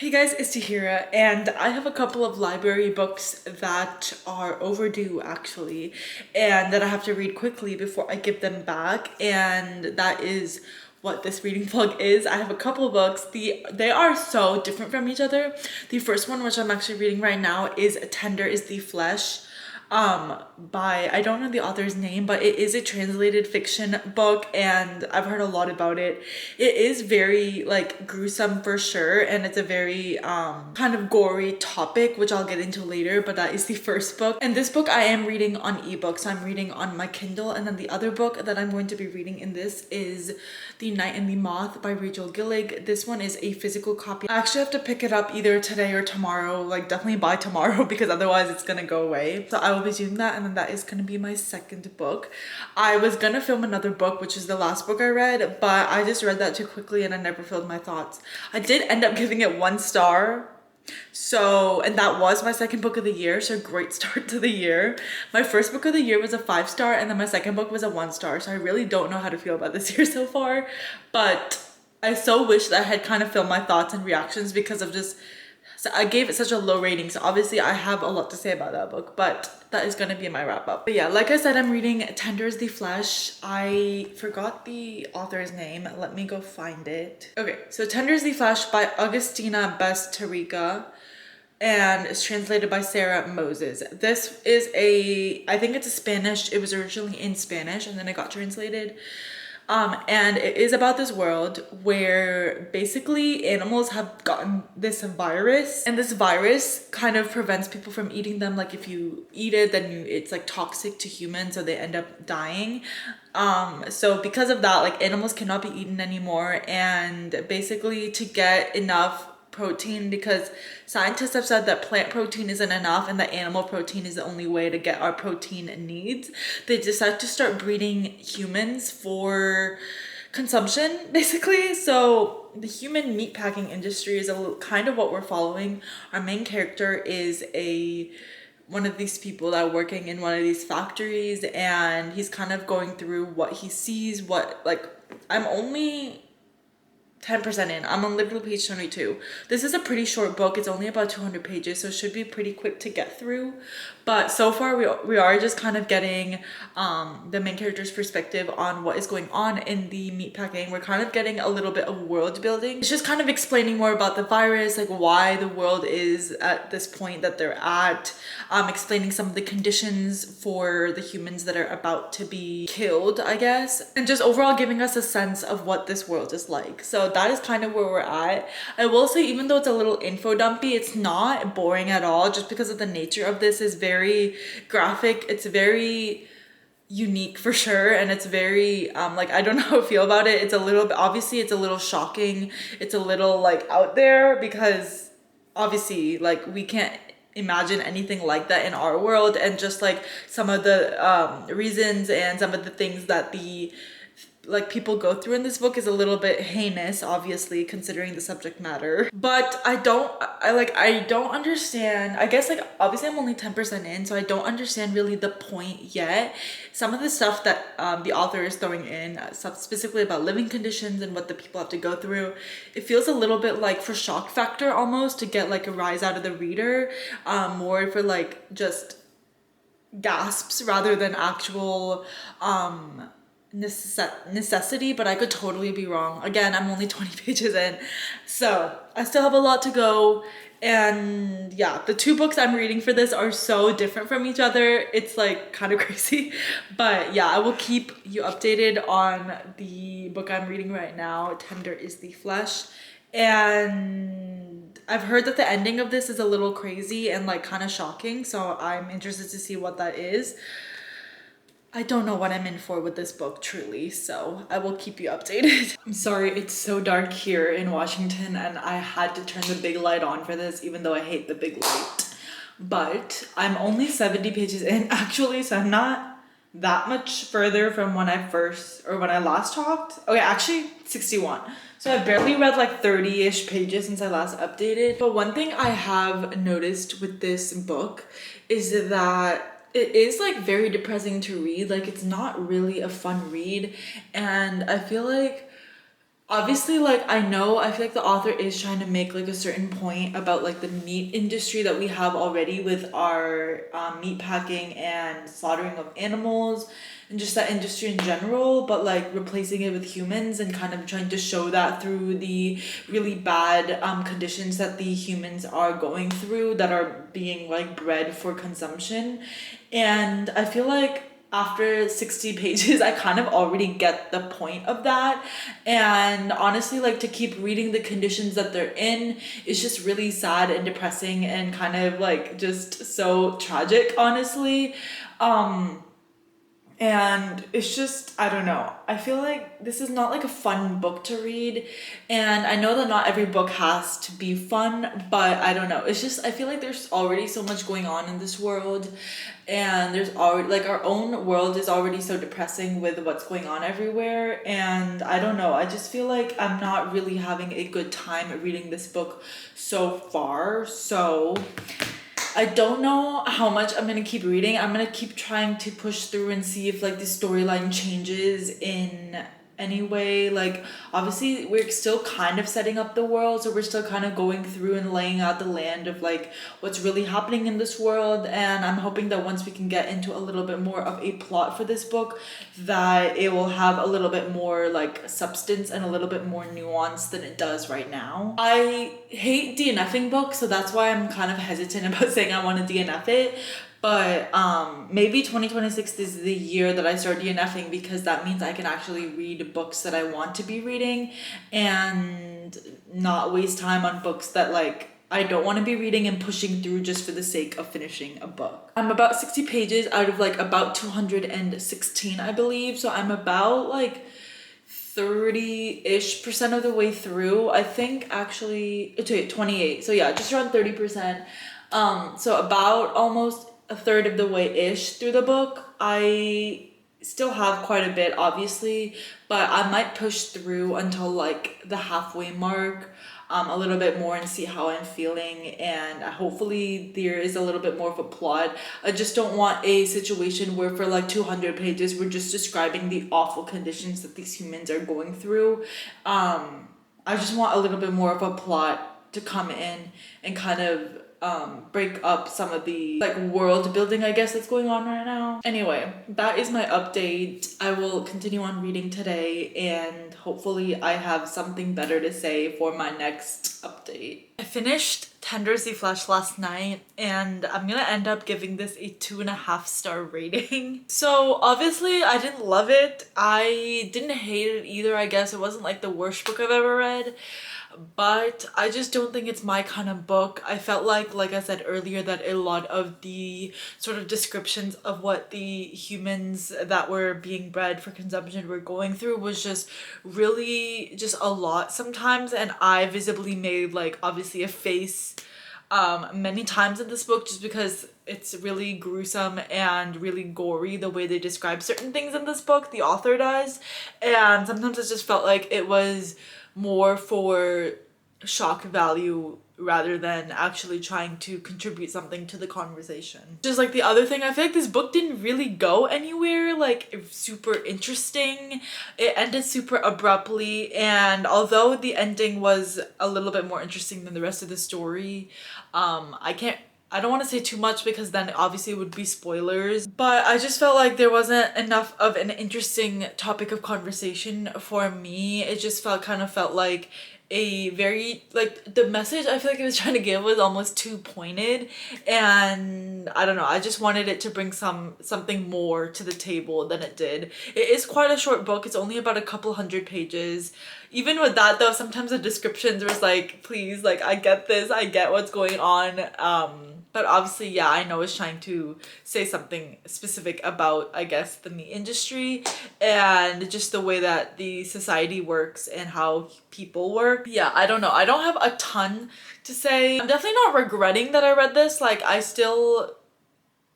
Hey guys, it's Tahira, and I have a couple of library books that are overdue actually, and that I have to read quickly before I give them back, and that is what this reading vlog is. I have a couple of books. They are so different from each other. The first one, which I'm actually reading right now, is Tender is the Flesh by, I don't know the author's name, but it is a translated fiction book and I've heard a lot about it. It is very like gruesome for sure, and it's a very kind of gory topic, which I'll get into later, but that is the first book. And this book I am reading on ebook, so I'm reading on my Kindle. And then the other book that I'm going to be reading in this is The Night and the Moth by Rachel Gillig. This one is a physical copy. I actually have to pick it up either today or tomorrow, like definitely by tomorrow, because otherwise it's gonna go away. So I will be doing that, and then that is gonna be my second book. I was gonna film another book, which is the last book I read, but I just read that too quickly and I never filled my thoughts. I did end up giving it 1 star. So, and that was my second book of the year, so great start to the year. My first book of the year was a 5 star, and then my second book was a 1 star, so I really don't know how to feel about this year so far, but I so wish that I had kind of filmed my thoughts and reactions because of just, so I gave it such a low rating, so obviously I have a lot to say about that book, but that is gonna be my wrap up. But yeah, like I said, I'm reading Tender is the Flesh. I forgot the author's name. Let me go find it. Okay, so Tender is the Flesh by Augustina Bestarica, and it's translated by Sarah Moses. This is I think it's a Spanish, it was originally in Spanish and then it got translated. And it is about this world where basically animals have gotten this virus, and this virus kind of prevents people from eating them. Like if you eat it, then it's like toxic to humans, so they end up dying. So because of that, like animals cannot be eaten anymore, and basically to get enough protein, because scientists have said that plant protein isn't enough and that animal protein is the only way to get our protein needs, they decide to start breeding humans for consumption basically. So the human meatpacking industry is kind of what we're following. Our main character is one of these people that are working in one of these factories, and he's kind of going through what he sees, I'm only 10% in. I'm on literally page 22. This is a pretty short book. It's only about 200 pages, so it should be pretty quick to get through. But so far we are just kind of getting the main character's perspective on what is going on in the meatpacking. We're kind of getting a little bit of world building. It's just kind of explaining more about the virus, like why the world is at this point that they're at, explaining some of the conditions for the humans that are about to be killed, I guess, and just overall giving us a sense of what this world is like. So that is kind of where we're at. I will say, even though it's a little info dumpy, it's not boring at all, just because of the nature of this is very graphic. It's very unique for sure, and it's very I don't know how I feel about it. It's a little bit, obviously it's a little shocking, it's a little like out there, because obviously like we can't imagine anything like that in our world, and just like some of the reasons and some of the things that the people go through in this book is a little bit heinous, obviously, considering the subject matter. But I don't understand. I guess like obviously I'm only 10% in, so I don't understand really the point yet. Some of the stuff that the author is throwing in, stuff specifically about living conditions and what the people have to go through, it feels a little bit like for shock factor almost, to get like a rise out of the reader, more for like just gasps rather than actual necessity. But I could totally be wrong. Again, I'm only 20 pages in, so I still have a lot to go. And yeah, the 2 books I'm reading for this are so different from each other, it's like kind of crazy. But yeah, I will keep you updated on the book I'm reading right now, Tender is the Flesh. And I've heard that the ending of this is a little crazy and like kind of shocking, so I'm interested to see what that is. I don't know what I'm in for with this book, truly, so I will keep you updated. I'm sorry, it's so dark here in Washington, and I had to turn the big light on for this, even though I hate the big light. But I'm only 70 pages in, actually, so I'm not that much further from when I last talked. Okay, actually, 61. So I've barely read like 30-ish pages since I last updated. But one thing I have noticed with this book is that it is like very depressing to read. Like it's not really a fun read, and I feel like Obviously, like, I feel like the author is trying to make like a certain point about like the meat industry that we have already with our meat packing and slaughtering of animals and just that industry in general, but like replacing it with humans and kind of trying to show that through the really bad conditions that the humans are going through that are being like bred for consumption. And I feel like after 60 pages, I kind of already get the point of that. And honestly, like to keep reading the conditions that they're in is just really sad and depressing and kind of like just so tragic, honestly. Um, and it's just, I don't know. I feel like this is not like a fun book to read. And I know that not every book has to be fun, but I don't know. It's just, I feel like there's already so much going on in this world. And there's already, like, our own world is already so depressing with what's going on everywhere. And I don't know. I just feel like I'm not really having a good time reading this book so far. So I don't know how much I'm gonna keep reading. I'm gonna keep trying to push through and see if like the storyline changes in any way. Like obviously we're still kind of setting up the world, so we're still kind of going through and laying out the land of like what's really happening in this world. And I'm hoping that once we can get into a little bit more of a plot for this book, that it will have a little bit more like substance and a little bit more nuance than it does right now. I hate DNFing books, so that's why I'm kind of hesitant about saying I want to DNF it. But maybe 2026 is the year that I start DNFing, because that means I can actually read books that I want to be reading and not waste time on books that like I don't want to be reading and pushing through just for the sake of finishing a book. I'm about 60 pages out of like about 216, I believe. So I'm about like 30-ish% of the way through. I think actually, okay, 28. So yeah, just around 30%. So about almost a third of the way-ish through the book. I still have quite a bit, obviously, but I might push through until like the halfway mark, a little bit more, and see how I'm feeling. And hopefully there is a little bit more of a plot. I just don't want a situation where for like 200 pages we're just describing the awful conditions that these humans are going through. I just want a little bit more of a plot to come in and kind of break up some of the like world building, I guess, that's going on right now. Anyway, that is my update. I will continue on reading today, and hopefully I have something better to say for my next update. I finished Tender the Flesh last night, and I'm gonna end up giving this a 2.5-star rating. So obviously I didn't love it. I didn't hate it either, I guess. It wasn't like the worst book I've ever read, but I just don't think it's my kind of book. I felt like I said earlier, that a lot of the sort of descriptions of what the humans that were being bred for consumption were going through was just really just a lot sometimes. And I visibly made like obviously a face many times in this book, just because it's really gruesome and really gory the way they describe certain things in this book, the author does. And sometimes it just felt like it was more for shock value rather than actually trying to contribute something to the conversation. Just like the other thing, I feel like this book didn't really go anywhere like super interesting. It ended super abruptly, and although the ending was a little bit more interesting than the rest of the story, I don't want to say too much because then obviously it would be spoilers, but I just felt like there wasn't enough of an interesting topic of conversation for me. It just kind of felt like a very, like, the message I feel like it was trying to give was almost too pointed, and I don't know, I just wanted it to bring something more to the table than it did. It is quite a short book. It's only about a couple hundred pages. Even with that though, sometimes the descriptions was like, please, like, I get this, I get what's going on, but obviously, yeah, I know it's trying to say something specific about, I guess, the meat industry and just the way that the society works and how people work. Yeah, I don't know. I don't have a ton to say. I'm definitely not regretting that I read this. Like, I still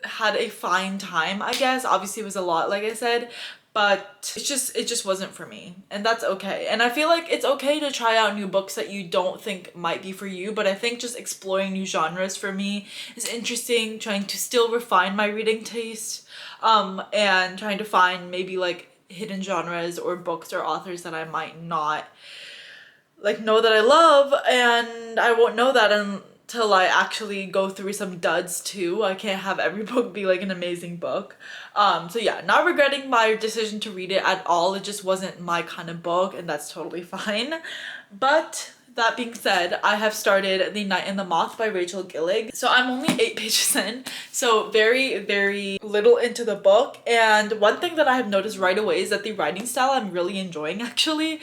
had a fine time, I guess. Obviously, it was a lot, like I said, but it just wasn't for me, and that's okay. And I feel like it's okay to try out new books that you don't think might be for you, but I think just exploring new genres for me is interesting, trying to still refine my reading taste, and trying to find maybe like hidden genres or books or authors that I might not like know that I love, and I won't know that until I actually go through some duds too. I can't have every book be like an amazing book. So yeah, not regretting my decision to read it at all. It just wasn't my kind of book, and that's totally fine. But that being said, I have started The Night and the Moth by Rachel Gillig. So I'm only 8 pages in, so very, very little into the book. And one thing that I have noticed right away is that the writing style I'm really enjoying actually.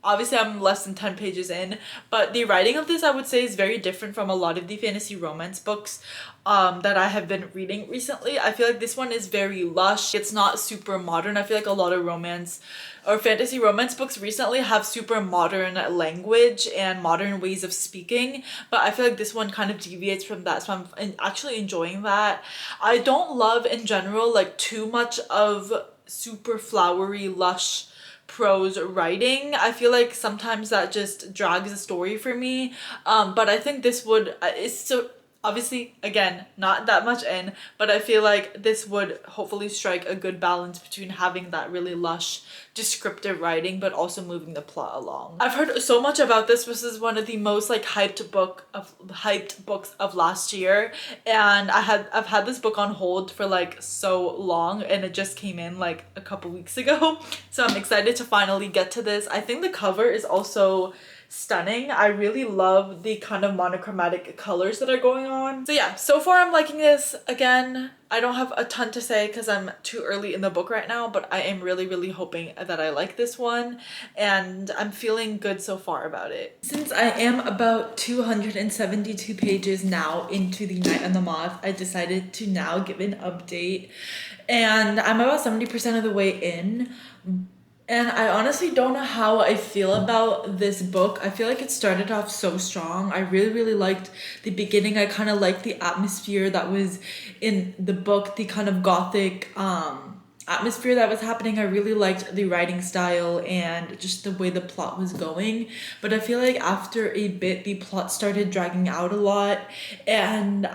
Obviously, I'm less than 10 pages in, but the writing of this, I would say, is very different from a lot of the fantasy romance books that I have been reading recently. I feel like this one is very lush. It's not super modern. I feel like a lot of romance or fantasy romance books recently have super modern language and modern ways of speaking, but I feel like this one kind of deviates from that, so I'm actually enjoying that. I don't love, in general, like too much of super flowery, lush prose writing. I feel like sometimes that just drags a story for me, but I think this would it's so obviously, again, not that much in, but I feel like this would hopefully strike a good balance between having that really lush descriptive writing but also moving the plot along. I've heard so much about this. This is one of the most like hyped books of last year, and I've had this book on hold for like so long, and it just came in like a couple weeks ago. So I'm excited to finally get to this. I think the cover is also stunning. I really love the kind of monochromatic colors that are going on. So yeah, so far I'm liking this. Again, I don't have a ton to say because I'm too early in the book right now, but I am really, really hoping that I like this one, and I'm feeling good so far about it. Since I am about 272 pages now into The Night and the Moth, I decided to now give an update, and I'm about 70% of the way in. And I honestly don't know how I feel about this book. I feel like it started off so strong. I really, really liked the beginning. I kind of liked the atmosphere that was in the book, the kind of gothic atmosphere that was happening. I really liked the writing style and just the way the plot was going. But I feel like after a bit, the plot started dragging out a lot, and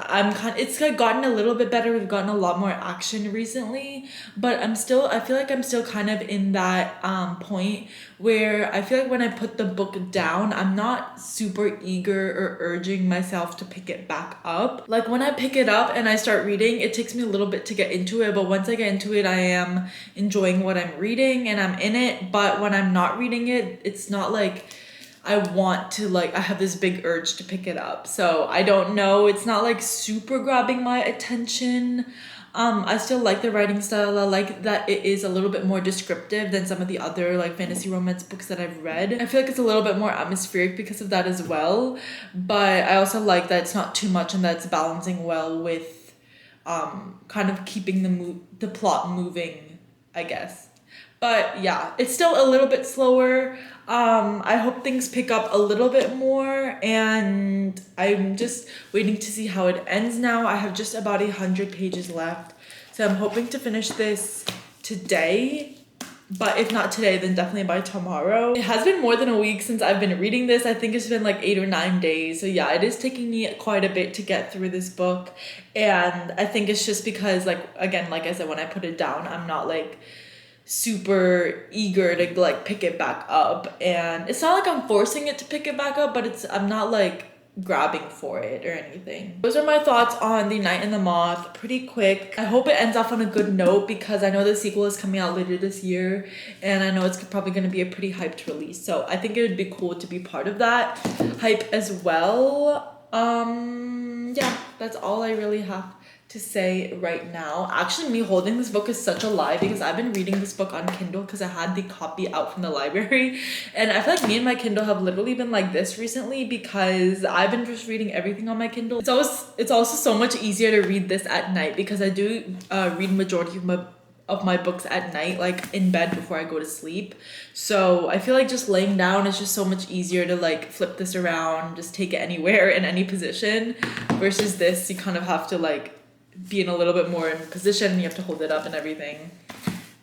it's like gotten a little bit better. We've gotten a lot more action recently, but I feel like I'm still kind of in that point where I feel like when I put the book down, I'm not super eager or urging myself to pick it back up. Like when I pick it up and I start reading, it takes me a little bit to get into it, but once I get into it, I am enjoying what I'm reading and I'm in it. But when I'm not reading it, it's not like I want to, like, I have this big urge to pick it up. So I don't know, it's not like super grabbing my attention. I still like the writing style. I like that it is a little bit more descriptive than some of the other like fantasy romance books that I've read. I feel like it's a little bit more atmospheric because of that as well. But I also like that it's not too much and that it's balancing well with kind of keeping the plot moving, I guess. But yeah, it's still a little bit slower. I hope things pick up a little bit more, and I'm just waiting to see how it ends now. I have just about 100 pages left, so I'm hoping to finish this today. But if not today, then definitely by tomorrow. It has been more than a week since I've been reading this. I think it's been like 8 or 9 days. So yeah, it is taking me quite a bit to get through this book. And I think it's just because, like, again, like I said, when I put it down, I'm not like super eager to like pick it back up. And it's not like I'm forcing it to pick it back up, but I'm not like grabbing for it or anything. Those are my thoughts on The Night and the Moth. Pretty quick. I hope it ends off on a good note because I know the sequel is coming out later this year, and I know it's probably going to be a pretty hyped release, so I think it would be cool to be part of that hype as well. Yeah, that's all I really have to say right now. Actually, me holding this book is such a lie because I've been reading this book on Kindle because I had the copy out from the library, and I feel like me and my Kindle have literally been like this recently because I've been just reading everything on my Kindle. It's also so much easier to read this at night because I do read majority of my books at night, like in bed before I go to sleep. So I feel like just laying down is just so much easier to like flip this around, just take it anywhere in any position, versus this you kind of have to like be in a little bit more in position and you have to hold it up and everything.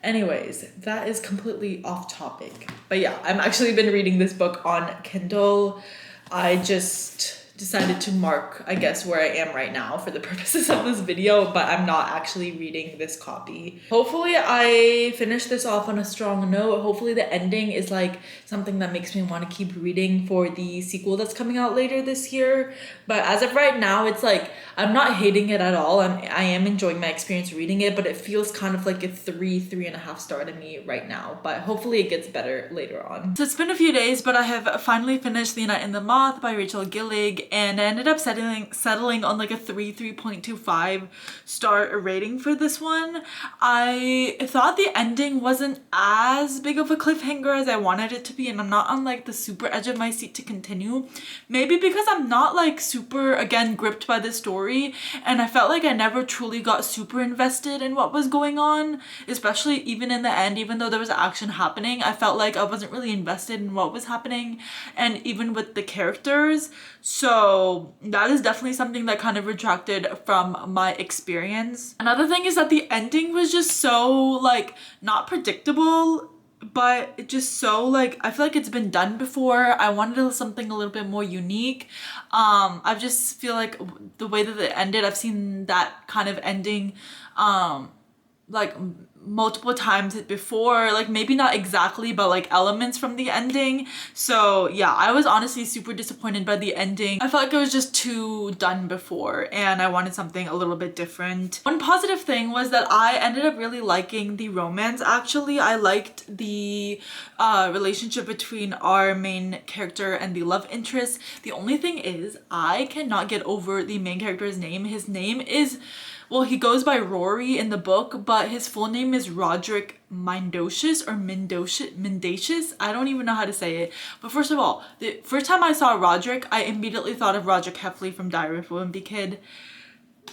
Anyways, that is completely off topic. But yeah, I've actually been reading this book on Kindle. I just decided to mark, I guess, where I am right now for the purposes of this video, but I'm not actually reading this copy. Hopefully I finish this off on a strong note. Hopefully the ending is like something that makes me want to keep reading for the sequel that's coming out later this year. But as of right now, it's like I'm not hating it at all. I am enjoying my experience reading it, but it feels kind of like a 3.5 star to me right now. But hopefully it gets better later on. So it's been a few days, but I have finally finished The Night and the Moth by Rachel Gillig, and I ended up settling on like a 3.25 star rating for this one. I thought the ending wasn't as big of a cliffhanger as I wanted it to be, and I'm not on like the super edge of my seat to continue. Maybe because I'm not like super, again, gripped by the story, and I felt like I never truly got super invested in what was going on, especially even in the end. Even though there was action happening, I felt like I wasn't really invested in what was happening, and even with the characters. So that is definitely something that kind of retracted from my experience. Another thing is that the ending was just so like not predictable, but it just so like, I feel like it's been done before. I wanted something a little bit more unique. I just feel like the way that it ended, I've seen that kind of ending like multiple times before, like maybe not exactly, but like elements from the ending. So yeah, I was honestly super disappointed by the ending. I felt like it was just too done before, and I wanted something a little bit different. One positive thing was that I ended up really liking the romance. Actually, I liked the relationship between our main character and the love interest. The only thing is, I cannot get over the main character's name. His name is, well, he goes by Rory in the book, but his full name is Roderick Mendacious or Mendacious. I don't even know how to say it. But first of all, the first time I saw Roderick, I immediately thought of Roderick Heffley from Diary of a Wimpy Kid.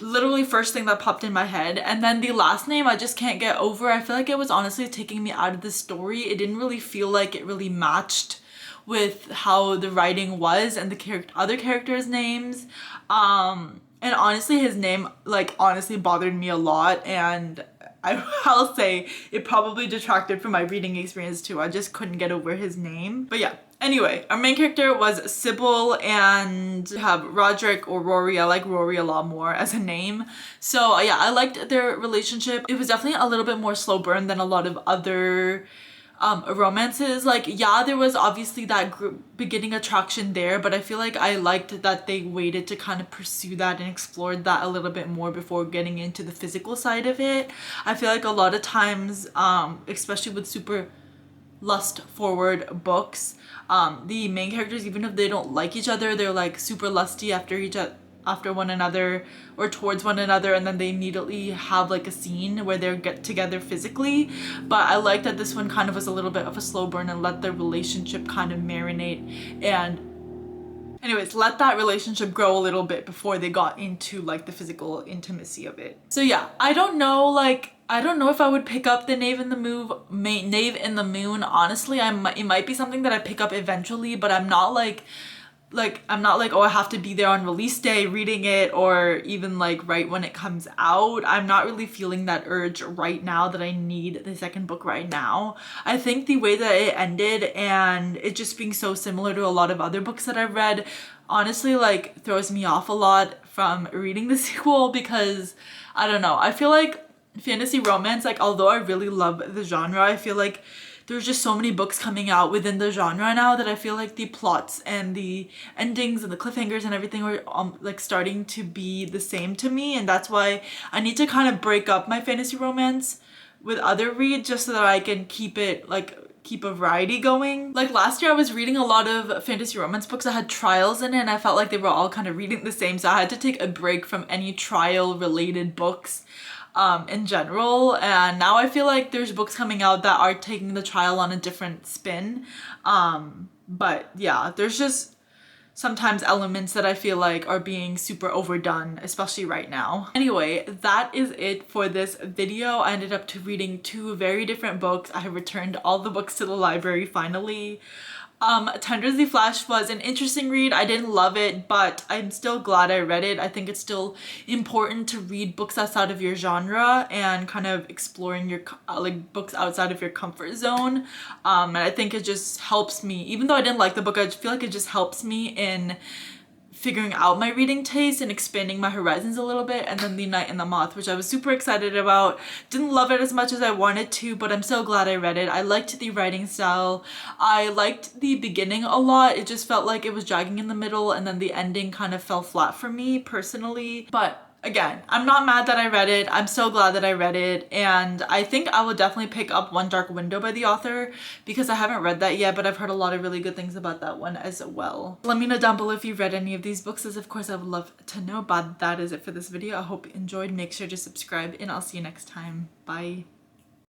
Literally first thing that popped in my head. And then the last name I just can't get over. I feel like it was honestly taking me out of the story. It didn't really feel like it really matched with how the writing was and the other characters' names. And honestly, his name like honestly bothered me a lot, and I'll say it probably detracted from my reading experience too. I just couldn't get over his name. But yeah, anyway, our main character was Sybil, and we have Roderick or Rory. I like Rory a lot more as a name. So yeah, I liked their relationship. It was definitely a little bit more slow burn than a lot of other romances. Like, yeah, there was obviously that beginning attraction there, but I feel like I liked that they waited to kind of pursue that and explored that a little bit more before getting into the physical side of it. I feel like a lot of times, especially with super lust forward books, the main characters, even if they don't like each other, they're like super lusty after one another or towards one another, and then they immediately have like a scene where they get together physically. But I like that this one kind of was a little bit of a slow burn and let the relationship kind of marinate, and anyways, let that relationship grow a little bit before they got into like the physical intimacy of it. So yeah, I don't know if I would pick up the Knave in the Moon. Honestly, it might be something that I pick up eventually, but I'm not like, oh, I have to be there on release day reading it, or even like right when it comes out. I'm not really feeling that urge right now that I need the second book right now. I think the way that it ended and it just being so similar to a lot of other books that I've read honestly like throws me off a lot from reading the sequel, because I don't know, I feel like fantasy romance, like although I really love the genre, I feel like there's just so many books coming out within the genre now that I feel like the plots and the endings and the cliffhangers and everything are like starting to be the same to me, and that's why I need to kind of break up my fantasy romance with other reads just so that I can keep a variety going. Like last year I was reading a lot of fantasy romance books that had trials in it, and I felt like they were all kind of reading the same, so I had to take a break from any trial related books in general. And now I feel like there's books coming out that are taking the trial on a different spin. But yeah, there's just sometimes elements that I feel like are being super overdone, especially right now. Anyway, that is it for this video. I ended up reading 2 very different books. I have returned all the books to the library finally. Tenders the Flash was an interesting read. I didn't love it, but I'm still glad I read it. I think it's still important to read books outside of your genre and kind of exploring your like books outside of your comfort zone. And I think it just helps me, even though I didn't like the book, I feel like it just helps me in figuring out my reading taste and expanding my horizons a little bit. And then The Night and the Moth, which I was super excited about. Didn't love it as much as I wanted to, but I'm so glad I read it. I liked the writing style. I liked the beginning a lot. It just felt like it was dragging in the middle, and then the ending kind of fell flat for me personally. But again, I'm not mad that I read it. I'm so glad that I read it. And I think I will definitely pick up One Dark Window by the author because I haven't read that yet, but I've heard a lot of really good things about that one as well. Let me know down below if you've read any of these books, as of course I would love to know. But that is it for this video. I hope you enjoyed. Make sure to subscribe and I'll see you next time. Bye.